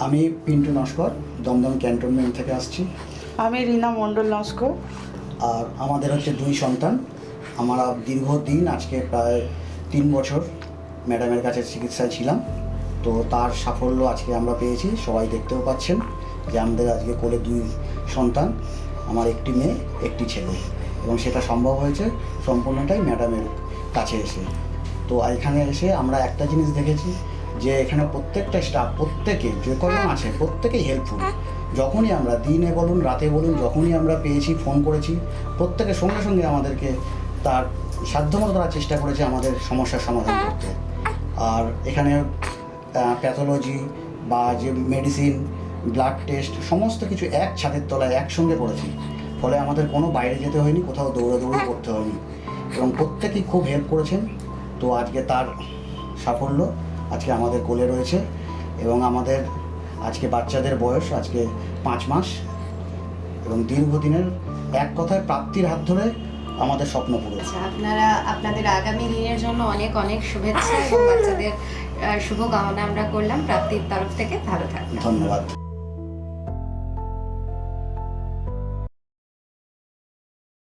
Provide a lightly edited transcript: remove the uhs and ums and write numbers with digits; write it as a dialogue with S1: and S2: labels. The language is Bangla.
S1: আমি পিন্টু নস্কর, দমদম ক্যান্টনমেন্ট থেকে আসছি।
S2: আমি রীনা মণ্ডল নস্কর।
S1: আর আমাদের হচ্ছে 2 সন্তান। আমরা দীর্ঘদিন আজকে প্রায় 3 বছর ম্যাডামের কাছে চিকিৎসায় ছিলাম। তো তার সাফল্য আজকে আমরা পেয়েছি, সবাই দেখতেও পাচ্ছেন যে আমাদের আজকে কোলে 2 সন্তান, আমার একটি মেয়ে একটি ছেলে, এবং সেটা সম্ভব হয়েছে সম্পূর্ণটাই ম্যাডামের কাছে এসে। তো এখানে এসে আমরা একটা জিনিস দেখেছি যে এখানে প্রত্যেকটা স্টাফ, প্রত্যেকে যে কজন আছে প্রত্যেকেই হেল্পফুল। যখনই আমরা দিনে বলুন রাতে বলুন, যখনই আমরা পেয়েছি ফোন করেছি, প্রত্যেকের সঙ্গে সঙ্গে আমাদেরকে তার সাধ্যমতো তারা চেষ্টা করেছে আমাদের সমস্যার সমাধান করতে। আর এখানে প্যাথোলজি বা যে মেডিসিন, ব্লাড টেস্ট সমস্ত কিছু এক ছাদের তলায় একসঙ্গে করেছি। ফলে আমাদের কোনো বাইরে যেতে হয়নি, কোথাও দৌড়াদৌড়ি করতে হয়নি, এবং প্রত্যেকেই খুব হেল্প করেছেন। তো আজকে তার সাফল্য আজকে আমাদের কোলে রয়েছে, এবং আমাদের আজকে বাচ্চাদের বয়স আজকে 5 মাস, এবং দীর্ঘদিনের এক কথায় প্রাপ্তির হাত ধরে আমাদের স্বপ্ন পুরো।
S3: আপনাদের আগামী দিনের জন্য অনেক অনেক শুভেচ্ছা এবং বাচ্চাদের শুভকামনা আমরা করলাম প্রাপ্তির তরফ থেকে। ভালো থাকবেন।
S1: ধন্যবাদ।